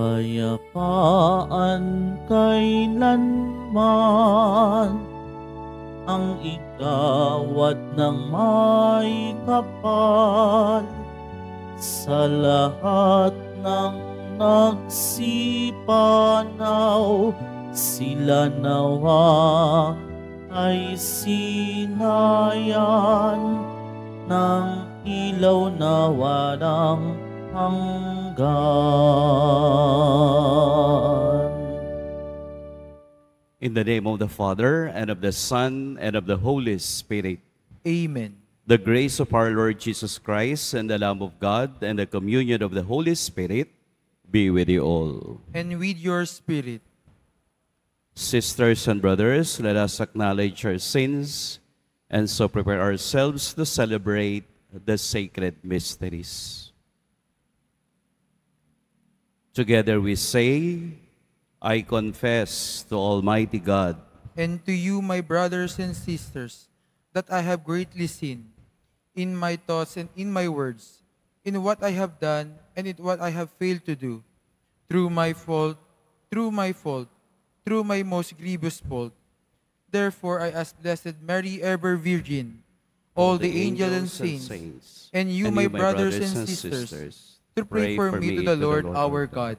kapayapaan kailanman, ang igawad ng may kapal, sa lahat ng nagsipanaw, sila nawa ay sinayan ng ilaw na walang hanggan. In the name of the Father, and of the Son, and of the Holy Spirit. Amen. The grace of our Lord Jesus Christ, and the Lamb of God, and the communion of the Holy Spirit be with you all. And with your spirit. Sisters and brothers, let us acknowledge our sins, and so prepare ourselves to celebrate the sacred mysteries. Together we say, I confess to Almighty God And to you, my brothers and sisters, that I have greatly sinned, in my thoughts and in my words, in what I have done and in what I have failed to do, through my most grievous fault. Therefore, I ask Blessed Mary, ever Virgin, all the angels and saints, and you, my brothers and sisters, to pray for me to the Lord our God.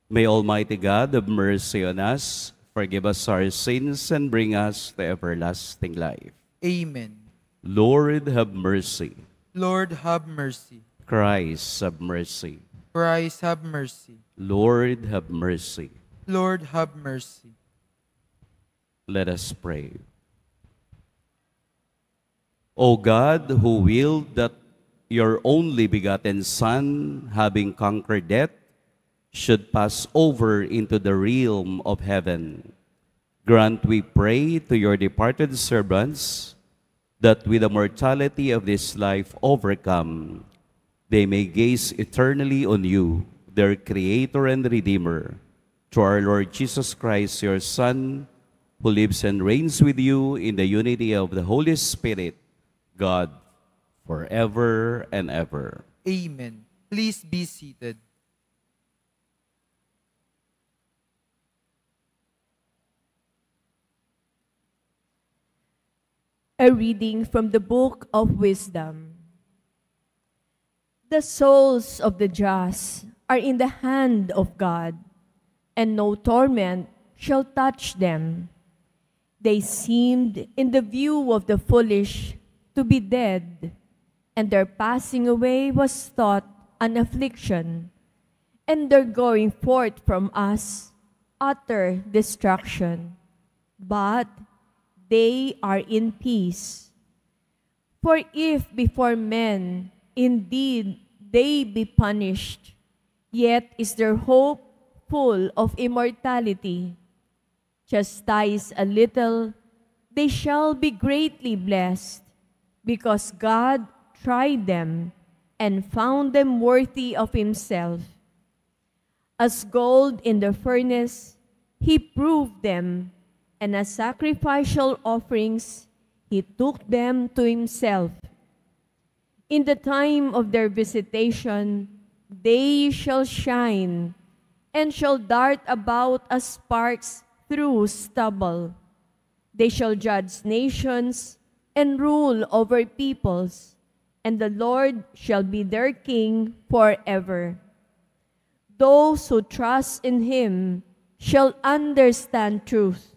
May Almighty God have mercy on us, forgive us our sins, and bring us to everlasting life. Amen. Lord, have mercy. Lord, have mercy. Christ, have mercy. Christ, have mercy. Lord, have mercy. Lord, have mercy. Let us pray. O God, who willed that your only begotten Son, having conquered death, should pass over into the realm of heaven, grant, we pray, to your departed servants, that with the mortality of this life overcome, they may gaze eternally on you, their Creator and Redeemer, through our Lord Jesus Christ, your Son, who lives and reigns with you in the unity of the Holy Spirit, God, forever and ever. Amen. Please be seated. A reading from the Book of Wisdom. The souls of the just are in the hand of God, and no torment shall touch them. They seemed in the view of the foolish to be dead, and their passing away was thought an affliction, and their going forth from us utter destruction. But they are in peace. For if before men indeed they be punished, yet is their hope full of immortality. Chastised a little, they shall be greatly blessed, because God tried them and found them worthy of himself. As gold in the furnace, he proved them, and as sacrificial offerings, he took them to himself. In the time of their visitation, they shall shine, and shall dart about as sparks through stubble. They shall judge nations and rule over peoples, and the Lord shall be their king forever. Those who trust in him shall understand truth,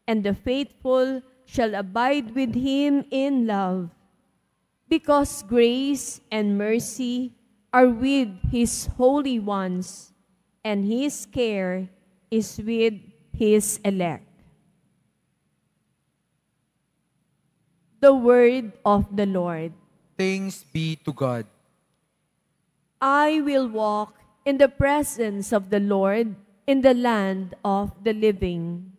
and the faithful shall abide with him in love, because grace and mercy are with his holy ones, and his care is with his elect. The word of the Lord. Thanks be to God. I will walk in the presence of the Lord in the land of the living.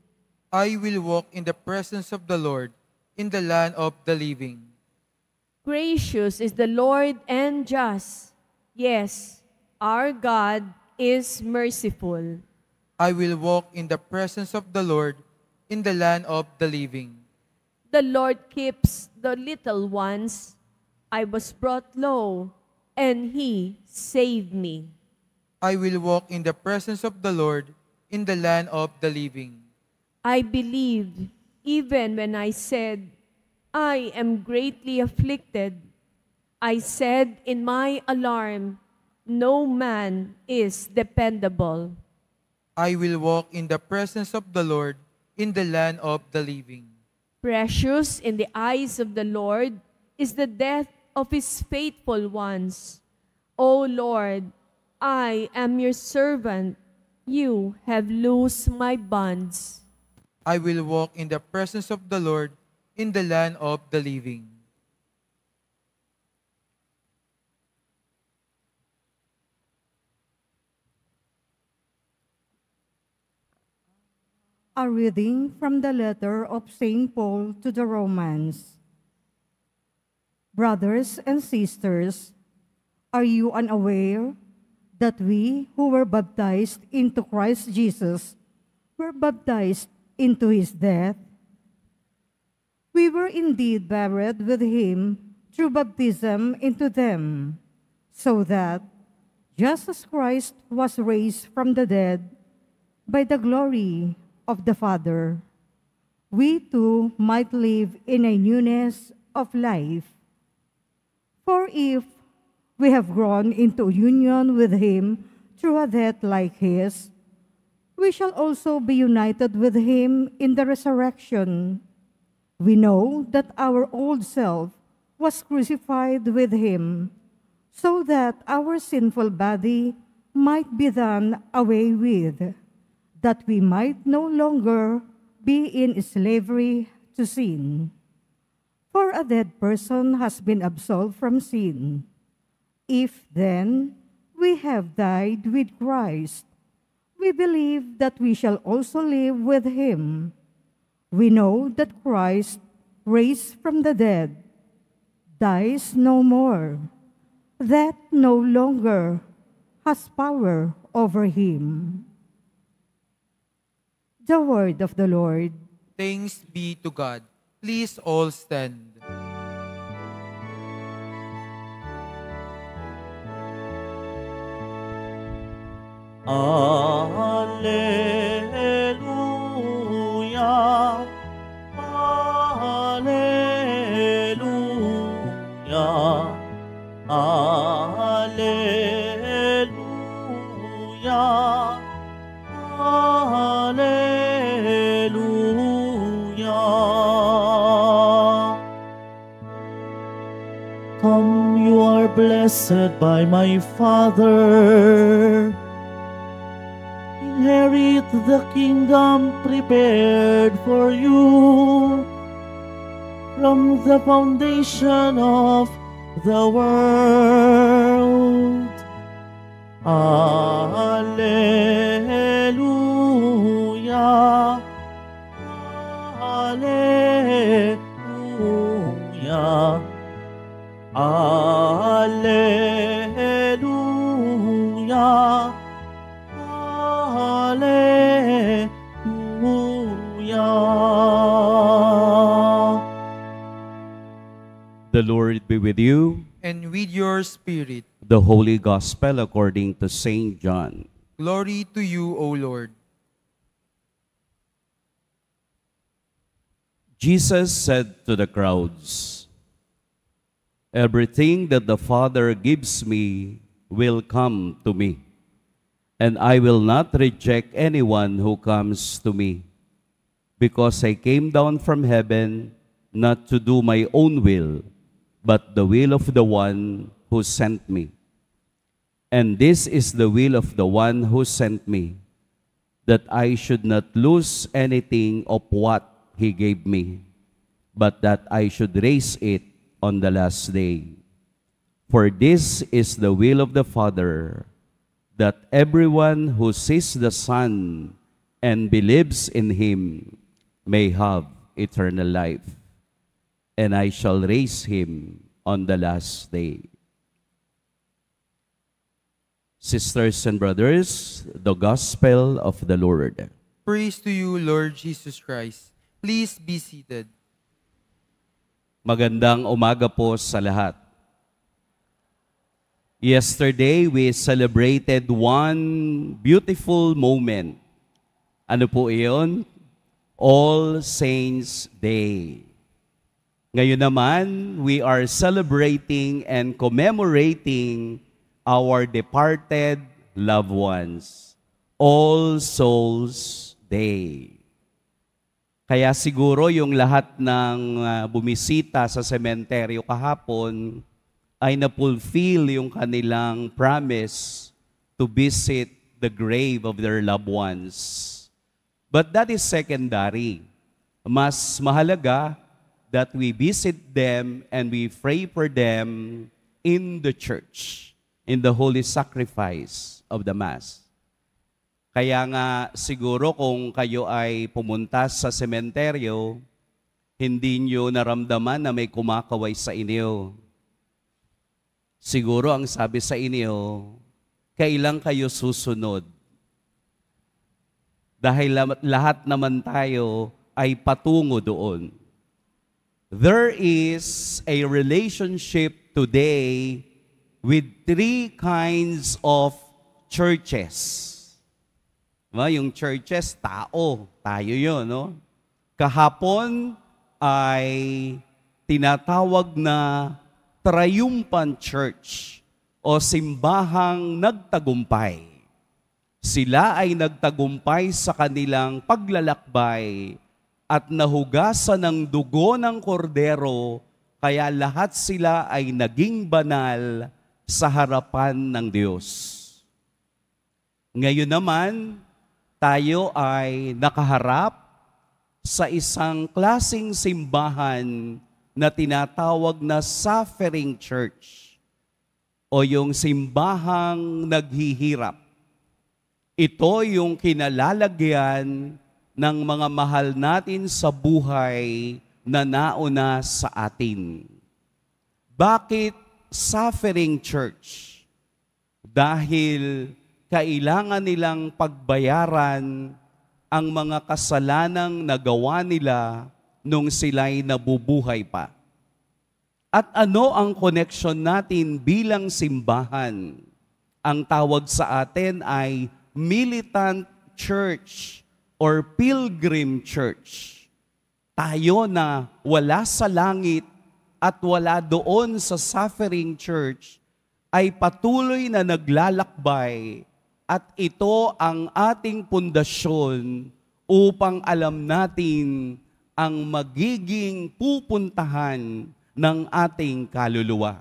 I will walk in the presence of the Lord in the land of the living. Gracious is the Lord and just. Yes, our God is merciful. I will walk in the presence of the Lord in the land of the living. The Lord keeps the little ones. I was brought low, and he saved me. I will walk in the presence of the Lord in the land of the living. I believed, even when I said, I am greatly afflicted. I said in my alarm, no man is dependable. I will walk in the presence of the Lord in the land of the living. Precious in the eyes of the Lord is the death of his faithful ones. O Lord, I am your servant. You have loosed my bonds. I will walk in the presence of the Lord in the land of the living. A reading from the letter of St. Paul to the Romans. Brothers and sisters, are you unaware that we who were baptized into Christ Jesus were baptized into his death? We were indeed buried with him through baptism into them, so that, just as Christ was raised from the dead by the glory of the Father, we too might live in a newness of life. For if we have grown into union with him through a death like his, we shall also be united with him in the resurrection. We know that our old self was crucified with him, so that our sinful body might be done away with, that we might no longer be in slavery to sin. For a dead person has been absolved from sin. If then we have died with Christ, we believe that we shall also live with him. We know that Christ, raised from the dead, dies no more, that no longer has power over him. The word of the Lord. Thanks be to God. Please all stand. Alleluia, Alleluia, Alleluia, Alleluia. Come, you are blessed by my Father. Inherit the kingdom prepared for you from the foundation of the world. Alleluia, Alleluia, Alleluia, Alleluia. The Lord be with you. And with your spirit. The Holy Gospel according to St. John. Glory to you, O Lord. Jesus said to the crowds, "Everything that the Father gives me will come to me, and I will not reject anyone who comes to me, because I came down from heaven not to do my own will, but the will of the one who sent me. And this is the will of the one who sent me, that I should not lose anything of what he gave me, but that I should raise it on the last day. For this is the will of the Father, that everyone who sees the Son and believes in him may have eternal life, and I shall raise him on the last day." Sisters and brothers, the Gospel of the Lord. Praise to you, Lord Jesus Christ. Please be seated. Magandang umaga po sa lahat. Yesterday, we celebrated one beautiful moment. Ano po iyon? All Saints Day. Ngayon naman, we are celebrating and commemorating our departed loved ones. All Souls Day. Kaya siguro yung lahat ng bumisita sa sementeryo kahapon ay na-fulfill yung kanilang promise to visit the grave of their loved ones. But that is secondary. Mas mahalaga that we visit them and we pray for them in the church, in the holy sacrifice of the Mass. Kaya nga siguro kung kayo ay pumunta sa sementeryo, hindi nyo naramdaman na may kumakaway sa inyo. Siguro ang sabi sa inyo, kailan kayo susunod? Dahil lahat naman tayo ay patungo doon. There is a relationship today with three kinds of churches. Yung churches, tao. Tayo yun, no? Kahapon ay tinatawag na Triumphant Church o simbahang nagtagumpay. Sila ay nagtagumpay sa kanilang paglalakbay at nahugasan ng dugo ng kordero, kaya lahat sila ay naging banal sa harapan ng Diyos. Ngayon naman, tayo ay nakaharap sa isang klasing simbahan na tinatawag na suffering church o yung simbahang naghihirap. Ito yung kinalalagyan ng mga mahal natin sa buhay na nauna sa atin. Bakit suffering church? Dahil kailangan nilang pagbayaran ang mga kasalanang nagawa nila nung sila'y nabubuhay pa. At ano ang connection natin bilang simbahan? Ang tawag sa atin ay militant church or pilgrim church. Tayo na wala sa langit at wala doon sa suffering church ay patuloy na naglalakbay. At ito ang ating pundasyon upang alam natin ang magiging pupuntahan ng ating kaluluwa.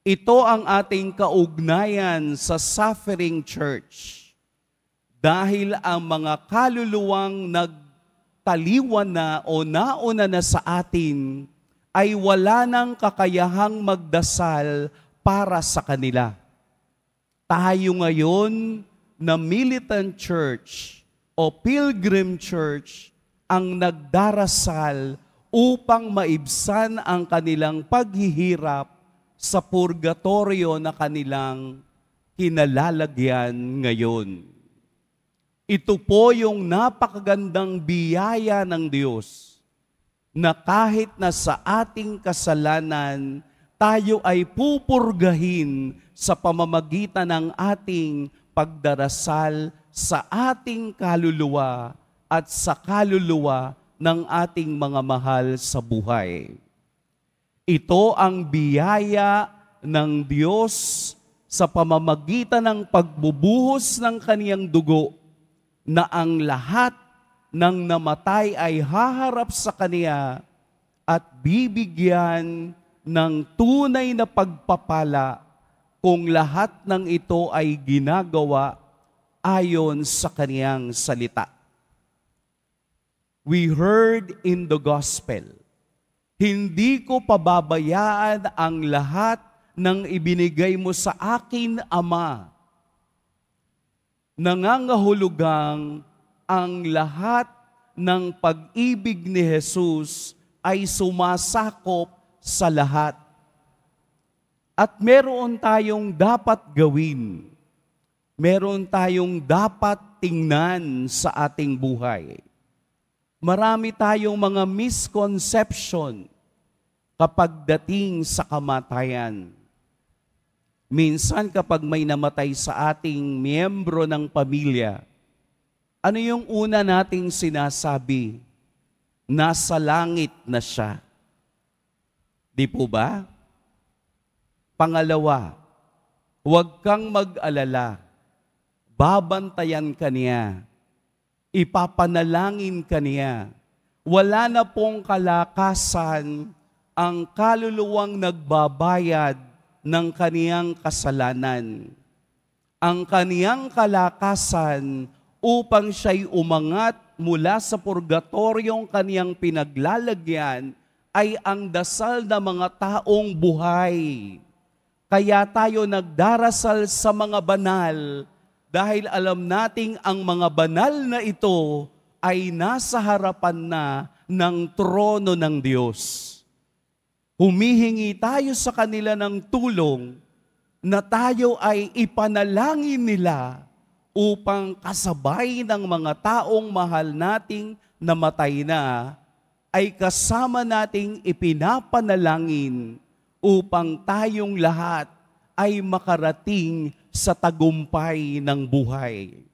Ito ang ating kaugnayan sa suffering church. Dahil ang mga kaluluwang nagtaliwan na o nauna na sa atin ay wala nang kakayahang magdasal para sa kanila. Tayo ngayon na militant church o pilgrim church ang nagdarasal upang maibsan ang kanilang paghihirap sa purgatorio na kanilang kinalalagyan ngayon. Ito po yung napakagandang biyaya ng Diyos na kahit na sa ating kasalanan, tayo ay pupurgahin sa pamamagitan ng ating pagdarasal sa ating kaluluwa at sa kaluluwa ng ating mga mahal sa buhay. Ito ang biyaya ng Diyos sa pamamagitan ng pagbubuhos ng kaniyang dugo na ang lahat ng namatay ay haharap sa Kaniya at bibigyan ng tunay na pagpapala kung lahat ng ito ay ginagawa ayon sa Kaniyang salita. We heard in the gospel, hindi ko pababayaan ang lahat ng ibinigay mo sa akin, Ama. Nangangahulugang ang lahat ng pag-ibig ni Jesus ay sumasakop sa lahat. At meron tayong dapat gawin. Meron tayong dapat tingnan sa ating buhay. Marami tayong mga misconception kapag dating sa kamatayan. Minsan kapag may namatay sa ating miyembro ng pamilya, ano yung una nating sinasabi? Nasa langit na siya. Di po ba? Pangalawa, huwag kang mag-alala. Babantayan ka niya. Ipapanalangin ka niya. Wala na pong kalakasan ang kaluluwang nagbabayad ng kaniyang kasalanan. Ang kaniyang kalakasan upang siya'y umangat mula sa purgatoryong kaniyang pinaglalagyan ay ang dasal ng mga taong buhay. Kaya tayo nagdarasal sa mga banal dahil alam nating ang mga banal na ito ay nasa harapan na ng trono ng Diyos. Humihingi tayo sa kanila ng tulong na tayo ay ipanalangin nila upang kasabay ng mga taong mahal nating namatay na ay kasama nating ipinapanalangin upang tayong lahat ay makarating sa tagumpay ng buhay.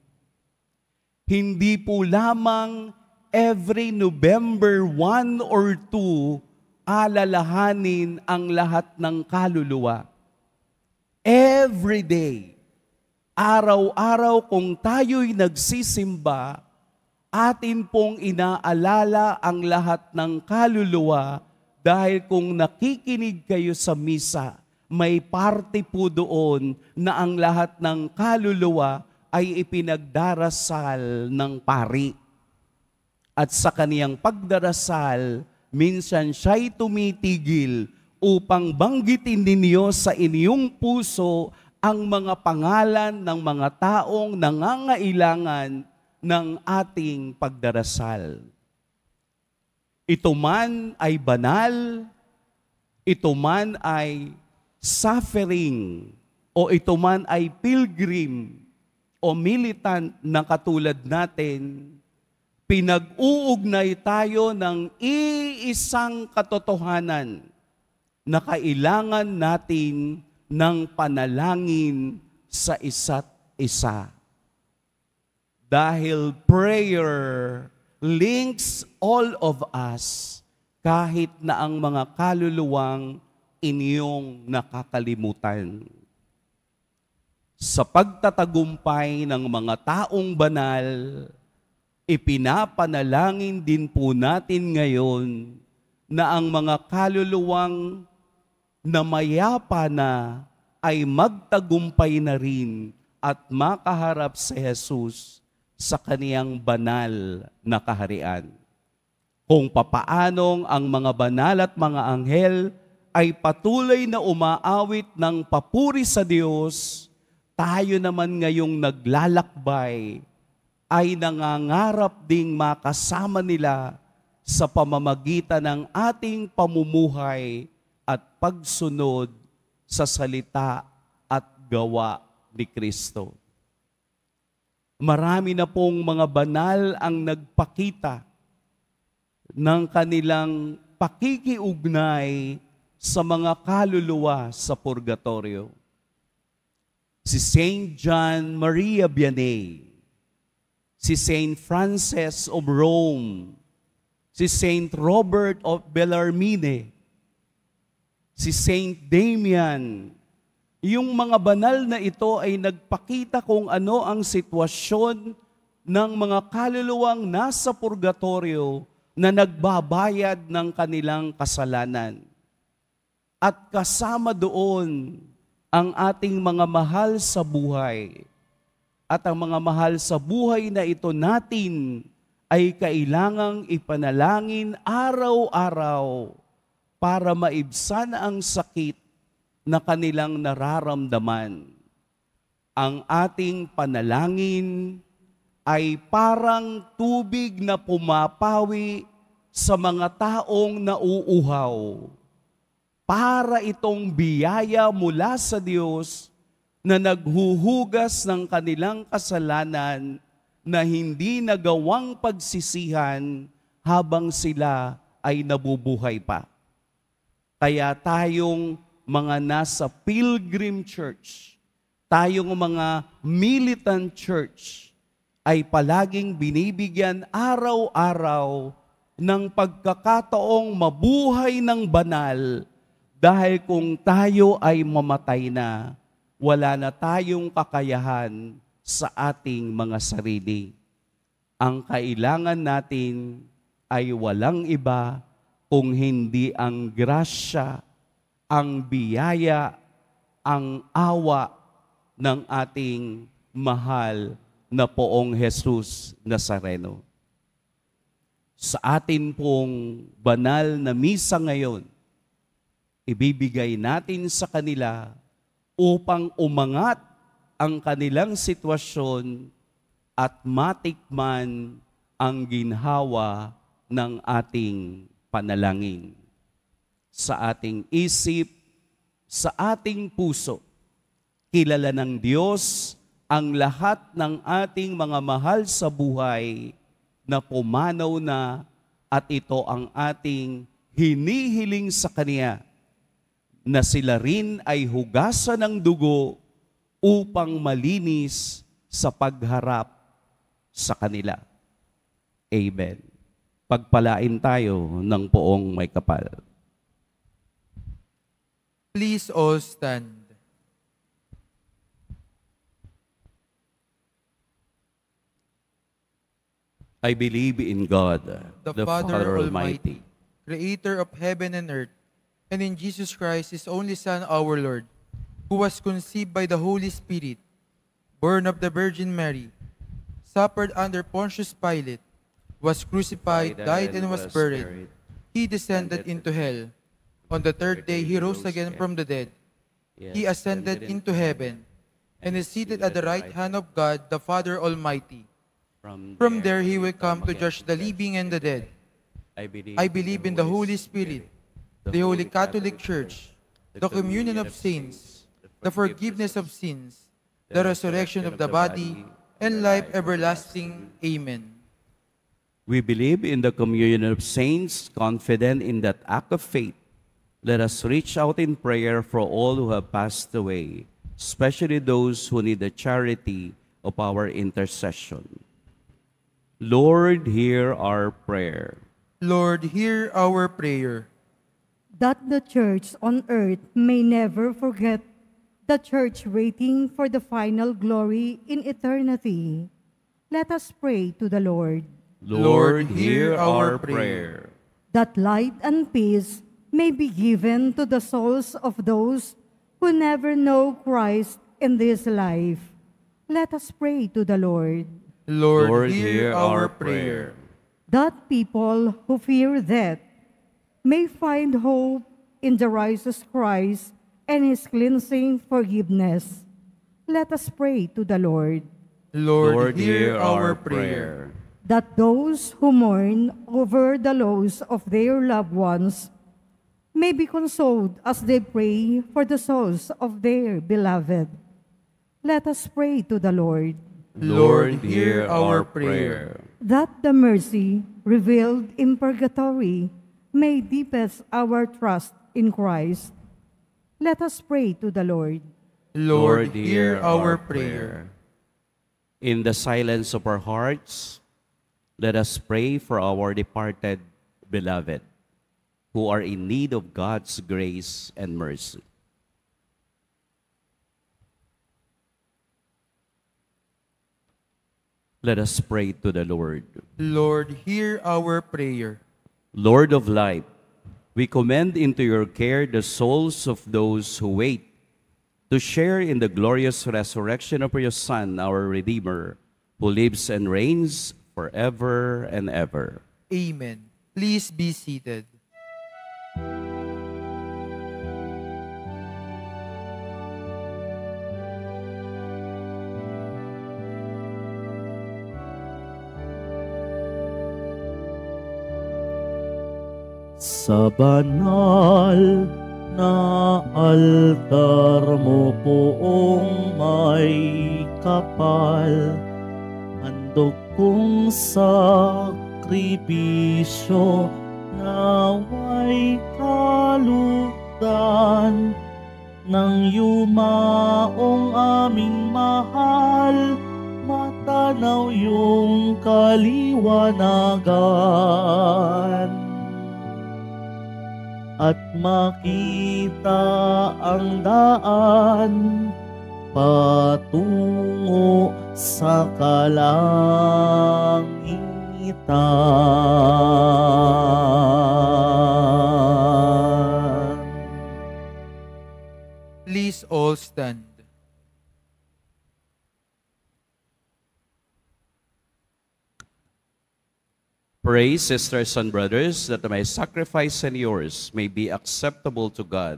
Hindi po lamang every November 1 or 2 alalahanin ang lahat ng kaluluwa. Every day, araw-araw kung tayo'y nagsisimba, atin pong inaalala ang lahat ng kaluluwa dahil kung nakikinig kayo sa misa, may parte po doon na ang lahat ng kaluluwa ay ipinagdarasal ng pari. At sa kaniyang pagdarasal, minsan siya'y tumitigil upang banggitin ninyo sa inyong puso ang mga pangalan ng mga taong nangangailangan ng ating pagdarasal. Ito man ay banal, ito man ay suffering, o ito man ay pilgrim, o militant na katulad natin, pinag-uugnay tayo ng iisang katotohanan na kailangan natin ng panalangin sa isa't isa. Dahil prayer links all of us kahit na ang mga kaluluwang inyong nakakalimutan. Sa pagtatagumpay ng mga taong banal, ipinapanalangin din po natin ngayon na ang mga kaluluwang na mayapa na ay magtagumpay na rin at makaharap si Jesus sa kaniyang banal na kaharian. Kung papaanong ang mga banal at mga anghel ay patuloy na umaawit ng papuri sa Diyos, tayo naman ngayong naglalakbay ay nangangarap ding makasama nila sa pamamagitan ng ating pamumuhay at pagsunod sa salita at gawa ni Kristo. Marami na pong mga banal ang nagpakita ng kanilang pakikiugnay sa mga kaluluwa sa purgatorio. Si Saint John Maria Vianney, si Saint Francis of Rome, si Saint Robert of Bellarmine, si Saint Damian. Yung mga banal na ito ay nagpakita kung ano ang sitwasyon ng mga kaluluwang nasa purgatorio na nagbabayad ng kanilang kasalanan. At kasama doon ang ating mga mahal sa buhay. At ang mga mahal sa buhay na ito natin ay kailangang ipanalangin araw-araw para maibsan ang sakit na kanilang nararamdaman. Ang ating panalangin ay parang tubig na pumapawi sa mga taong nauuhaw. Para itong biyaya mula sa Diyos na naghuhugas ng kanilang kasalanan na hindi nagawang pagsisihan habang sila ay nabubuhay pa. Kaya tayong mga nasa pilgrim church, tayong mga militant church, ay palaging binibigyan araw-araw ng pagkakataong mabuhay ng banal dahil kung tayo ay mamatay na, wala na tayong kakayahan sa ating mga sarili. Ang kailangan natin ay walang iba kung hindi ang grasya, ang biyaya, ang awa ng ating mahal na Poong Jesus Nazareno. Sa atin pong banal na misa ngayon, ibibigay natin sa kanila upang umangat ang kanilang sitwasyon at matikman ang ginhawa ng ating panalangin. Sa ating isip, sa ating puso, kilala ng Diyos ang lahat ng ating mga mahal sa buhay na pumanaw na at ito ang ating hinihiling sa Kanya na sila rin ay hugasan ng dugo upang malinis sa pagharap sa kanila. Amen. Pagpalain tayo ng Poong may kapal. Please all stand. I believe in God, The Father Almighty, Creator of heaven and earth, and in Jesus Christ, His only Son, our Lord, who was conceived by the Holy Spirit, born of the Virgin Mary, suffered under Pontius Pilate, was crucified, died, and was buried. He descended into hell. On the third day, He rose again from the dead. He ascended into heaven, and is seated at the right hand of God, the Father Almighty. From there He will come to judge the living and the dead. I believe in the Holy Spirit, the Holy Catholic Church, the communion of saints, the forgiveness of sins, the resurrection of the body, and life everlasting. Amen. We believe in the communion of saints, confident in that act of faith. Let us reach out in prayer for all who have passed away, especially those who need the charity of our intercession. Lord, hear our prayer. Lord, hear our prayer. That the church on earth may never forget the church waiting for the final glory in eternity. Let us pray to the Lord. Lord, hear our prayer. That light and peace may be given to the souls of those who never know Christ in this life. Let us pray to the Lord. Lord, hear our prayer. That people who fear death may find hope in the righteous Christ and His cleansing forgiveness. Let us pray to the Lord. Lord, hear our prayer. That those who mourn over the loss of their loved ones may be consoled as they pray for the souls of their beloved. Let us pray to the Lord. Lord, hear our prayer. That the mercy revealed in purgatory may deepen our trust in Christ. Let us pray to the Lord. Lord, hear our prayer. In the silence of our hearts, let us pray for our departed beloved who are in need of God's grace and mercy. Let us pray to the Lord. Lord, hear our prayer. Lord of life, we commend into your care the souls of those who wait to share in the glorious resurrection of your Son, our Redeemer, who lives and reigns forever and ever. Amen. Please be seated. Sa banal na altar mo poong may kapal, handog kong sakripisyo naway kalugdan, Nang yumaong aming mahal, matanaw yung kaliwanagan. At makita ang daan patungo sa kalangitan. Please all stand. Pray, sisters and brothers, that my sacrifice and yours may be acceptable to God,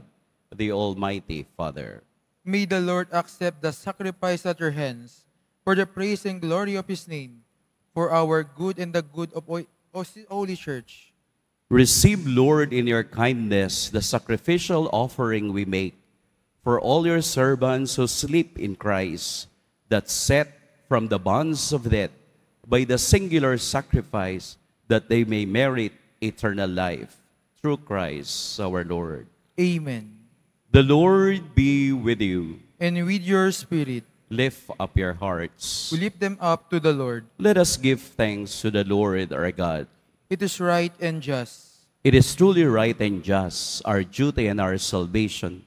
the Almighty Father. May the Lord accept the sacrifice at your hands for the praise and glory of his name, for our good and the good of Holy Church. Receive, Lord, in your kindness the sacrificial offering we make for all your servants who sleep in Christ, that set from the bonds of death by the singular sacrifice, that they may merit eternal life. Through Christ our Lord. Amen. The Lord be with you. And with your spirit. Lift up your hearts. We lift them up to the Lord. Let us give thanks to the Lord our God. It is right and just. It is truly right and just, our duty and our salvation,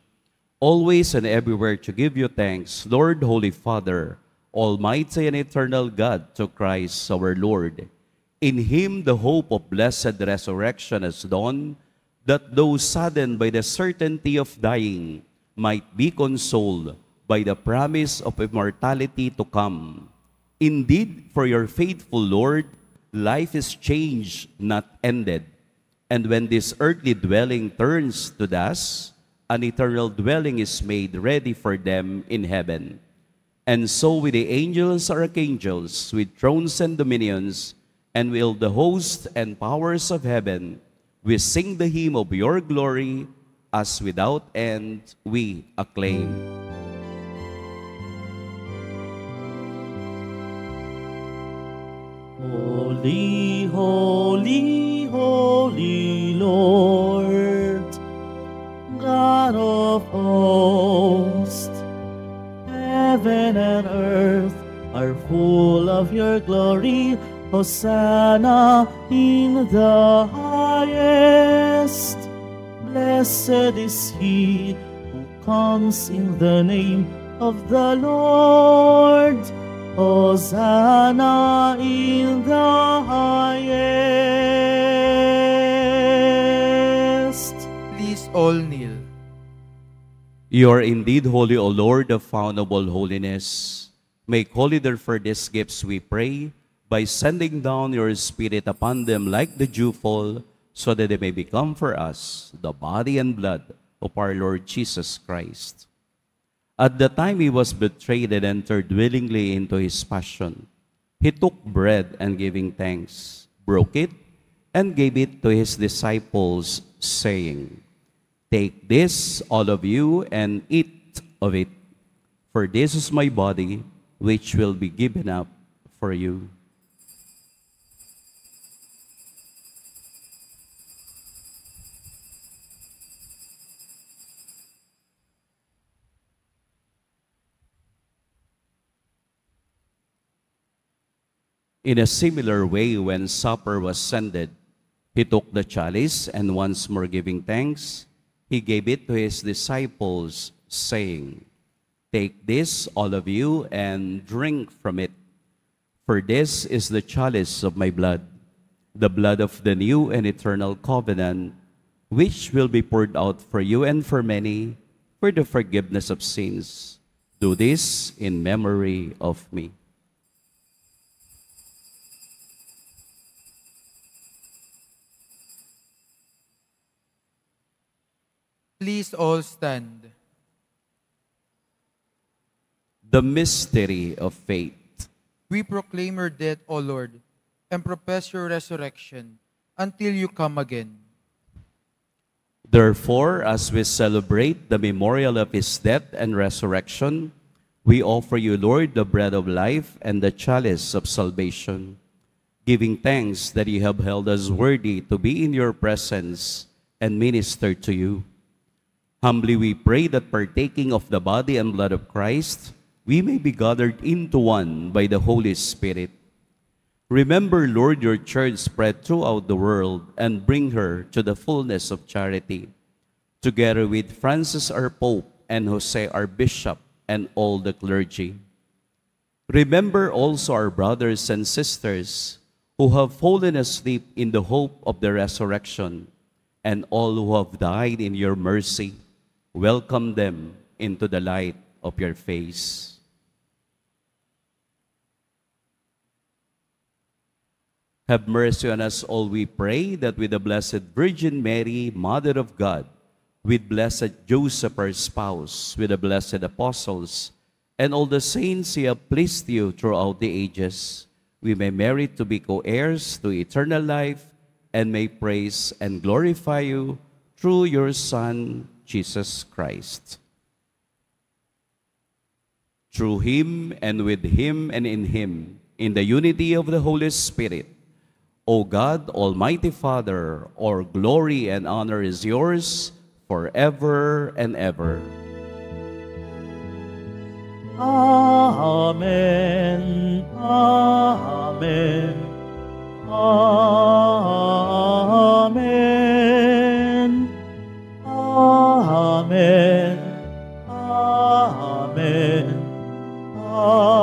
always and everywhere to give you thanks, Lord, Holy Father, Almighty and eternal God, to Christ our Lord. In him the hope of blessed resurrection has dawned, that those saddened by the certainty of dying might be consoled by the promise of immortality to come. Indeed, for your faithful Lord, life is changed, not ended. And when this earthly dwelling turns to dust, an eternal dwelling is made ready for them in heaven. And so with the angels or archangels, with thrones and dominions, and with the hosts and powers of heaven, we sing the hymn of your glory, as without end we acclaim. Holy, holy, holy Lord, God of hosts, heaven and earth are full of your glory. Hosanna in the highest. Blessed is he who comes in the name of the Lord. Hosanna in the highest. Please all kneel. You are indeed holy, O Lord, the fount of all holiness. Make holy therefore these gifts, we pray, by sending down your Spirit upon them like the dewfall, so that they may become for us the body and blood of our Lord Jesus Christ. At the time he was betrayed and entered willingly into his passion, he took bread and giving thanks, broke it, and gave it to his disciples, saying, "Take this, all of you, and eat of it, for this is my body, which will be given up for you." In a similar way, when supper was ended, he took the chalice, and once more giving thanks, he gave it to his disciples, saying, "Take this, all of you, and drink from it. For this is the chalice of my blood, the blood of the new and eternal covenant, which will be poured out for you and for many for the forgiveness of sins. Do this in memory of me." Please all stand. The mystery of faith. We proclaim your death, O Lord, and profess your resurrection until you come again. Therefore, as we celebrate the memorial of his death and resurrection, we offer you, Lord, the bread of life and the chalice of salvation, giving thanks that you have held us worthy to be in your presence and minister to you. Humbly we pray that partaking of the body and blood of Christ, we may be gathered into one by the Holy Spirit. Remember, Lord, your church spread throughout the world and bring her to the fullness of charity, together with Francis our Pope and Jose our Bishop and all the clergy. Remember also our brothers and sisters who have fallen asleep in the hope of the resurrection, and all who have died in your mercy. Welcome them into the light of your face. Have mercy on us all, we pray, that with the Blessed Virgin Mary, Mother of God, with blessed Joseph, our spouse, with the blessed apostles, and all the saints who have pleased you throughout the ages, we may merit to be co-heirs to eternal life and may praise and glorify you through your Son, Jesus Christ. Through him and with him and in him, in the unity of the Holy Spirit, O God, Almighty Father, all glory and honor is yours forever and ever. Amen. Amen. Amen. Amen. Amen. Amen.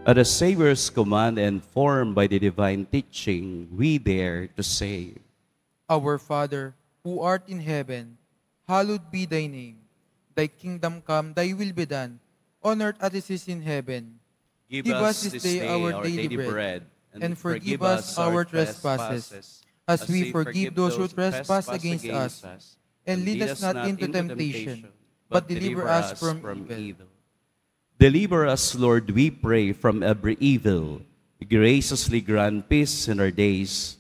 At the Savior's command and formed by the divine teaching, we dare to say, Our Father, who art in heaven, hallowed be thy name. Thy kingdom come, thy will be done, on earth as it is in heaven. Give us this day our daily bread, and forgive us our trespasses, as we forgive those who trespass against us. And lead us not into temptation, but deliver us from evil. Deliver us, Lord, we pray, from every evil. Graciously grant peace in our days,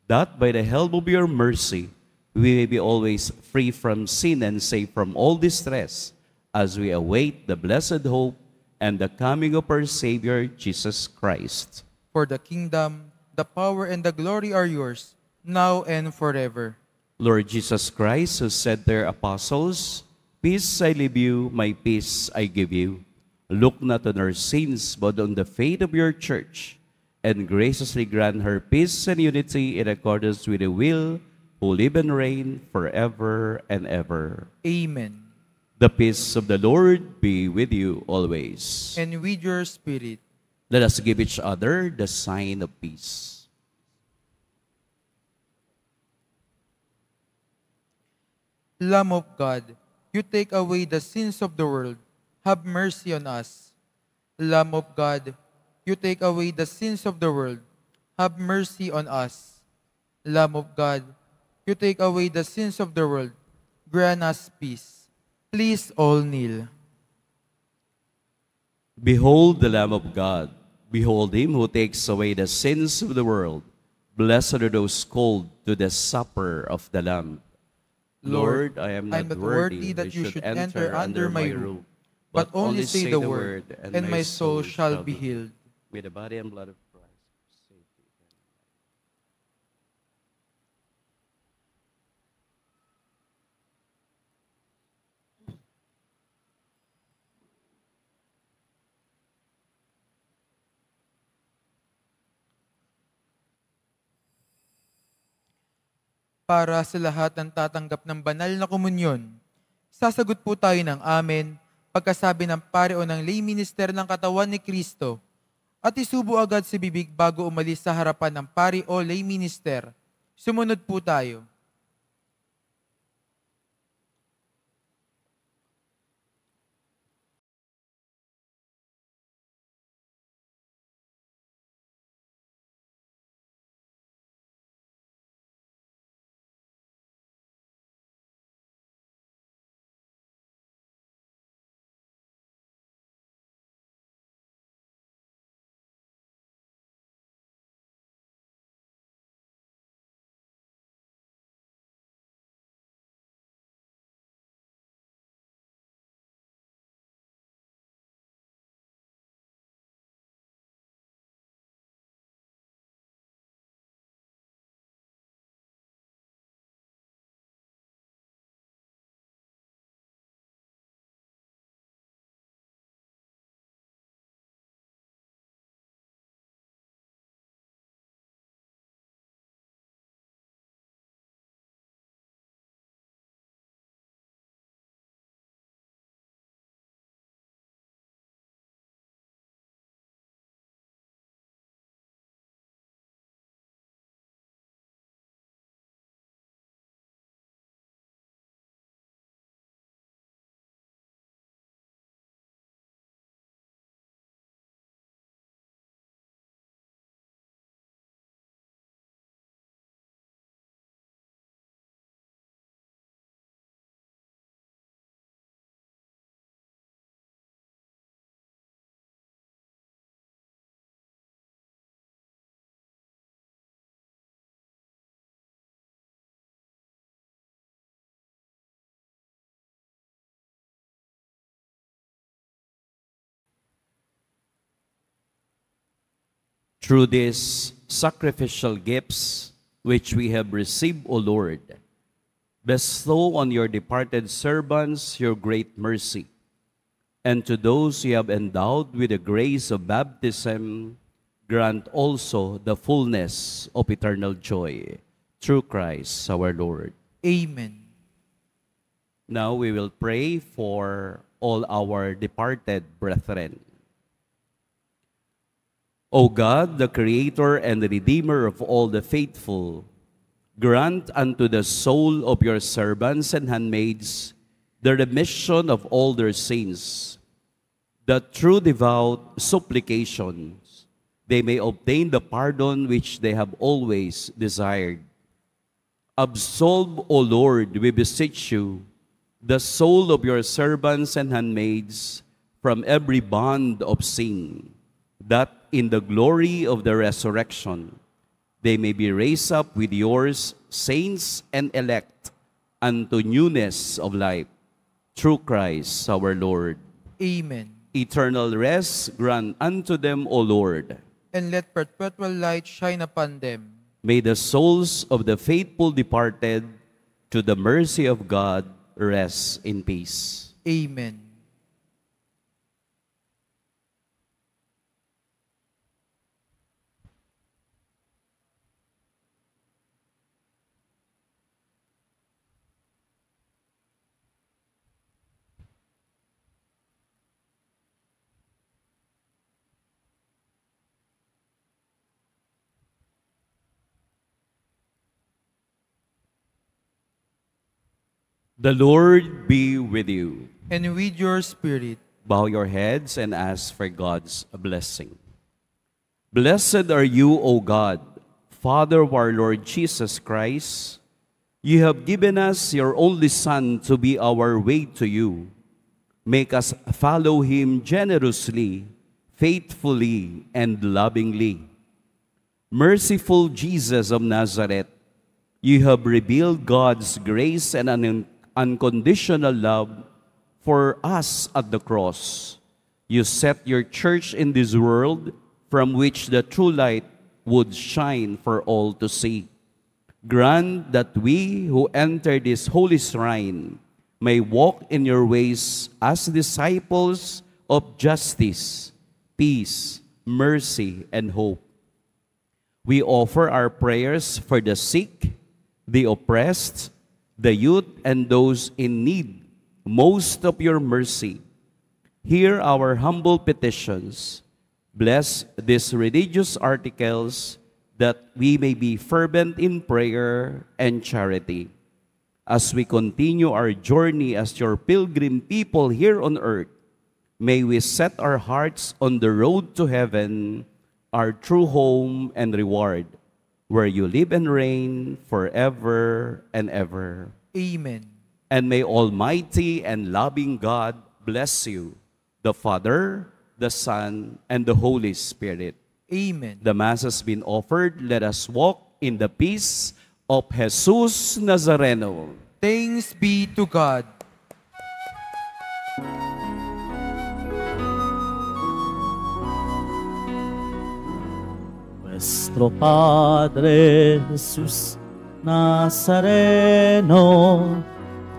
that by the help of your mercy, we may be always free from sin and safe from all distress, as we await the blessed hope and the coming of our Savior, Jesus Christ. For the kingdom, the power, and the glory are yours, now and forever. Lord Jesus Christ, who said to your apostles, Peace I leave you, my peace I give you. Look not on our sins, but on the faith of your church, and graciously grant her peace and unity in accordance with the will, who live and reign forever and ever. Amen. The peace of the Lord be with you always. And with your spirit. Let us give each other the sign of peace. Lamb of God, you take away the sins of the world. Have mercy on us. Lamb of God, you take away the sins of the world. Have mercy on us. Lamb of God, you take away the sins of the world. Grant us peace. Please all kneel. Behold the Lamb of God. Behold him who takes away the sins of the world. Blessed are those called to the supper of the Lamb. Lord, I am not worthy that you should enter under my roof, but only say the word, and my soul shall be healed. With the body and blood of Christ. Para sa lahat ng tatanggap ng banal na komunyon, sasagot po tayo ng amen pagkasabi ng pare o ng lay minister ng katawan ni Kristo at isubo agad sa bibig bago umalis sa harapan ng pare o lay minister. Sumunod po tayo. Through these sacrificial gifts which we have received, O Lord, bestow on your departed servants your great mercy, and to those you have endowed with the grace of baptism, grant also the fullness of eternal joy. Through Christ our Lord. Amen. Now we will pray for all our departed brethren. O God, the Creator and the Redeemer of all the faithful, grant unto the soul of your servants and handmaids the remission of all their sins, that through devout supplications they may obtain the pardon which they have always desired. Absolve, O Lord, we beseech you, the soul of your servants and handmaids from every bond of sin, that in the glory of the resurrection they may be raised up with yours, saints and elect, unto newness of life. Through Christ our Lord. Amen. Eternal rest grant unto them, O Lord. And let perpetual light shine upon them. May the souls of the faithful departed, to the mercy of God, rest in peace. Amen. The Lord be with you. And with your spirit. Bow your heads and ask for God's blessing. Blessed are you, O God, Father of our Lord Jesus Christ. You have given us your only Son to be our way to you. Make us follow him generously, faithfully, and lovingly. Merciful Jesus of Nazareth, you have revealed God's grace and unconditional love for us at the cross. You set your church in this world from which the true light would shine for all to see. Grant that we who enter this holy shrine may walk in your ways as disciples of justice, peace, mercy, and hope. We offer our prayers for the sick, the oppressed, the youth, and those in need most of your mercy. Hear our humble petitions. Bless these religious articles, that we may be fervent in prayer and charity. As we continue our journey as your pilgrim people here on earth, may we set our hearts on the road to heaven, our true home and reward, where you live and reign forever and ever. Amen. And may Almighty and loving God bless you, the Father, the Son, and the Holy Spirit. Amen. The Mass has been offered. Let us walk in the peace of Jesus Nazareno. Thanks be to God. Nuestro Padre Jesús Nazareno,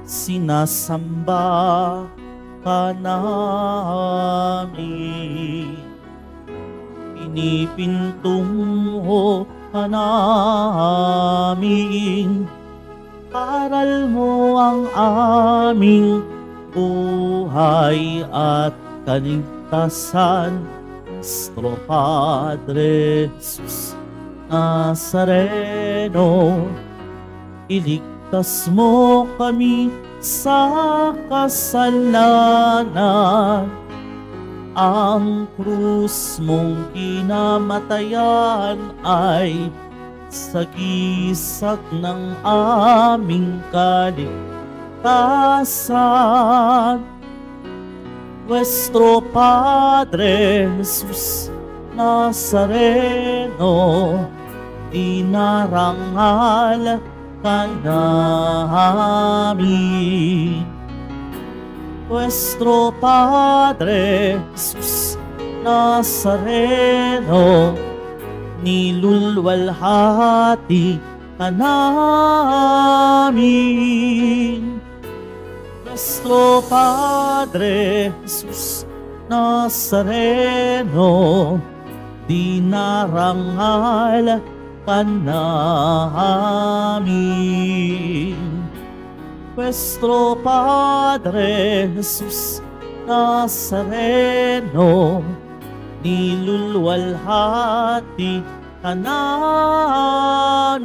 sinasamba ka namin. Pinipintungo ka namin. Aral mo ang aming buhay at kaligtasan. Nuestro Padre Jesús Nazareno, iligtas mo kami sa kasalanan. Ang krus mong kinamatayan ay sagisag ng aming kaligtasan. Nuestro Padre Jesús Nazareno, dinarangal ka namin. Nuestro Padre Jesús Nazareno, nilulwalhati ka namin. Nuestro Padre Jesus Nazareno, dinarangal ka namin. Nuestro Padre Jesus Nazareno, nilulwalhati ka namin.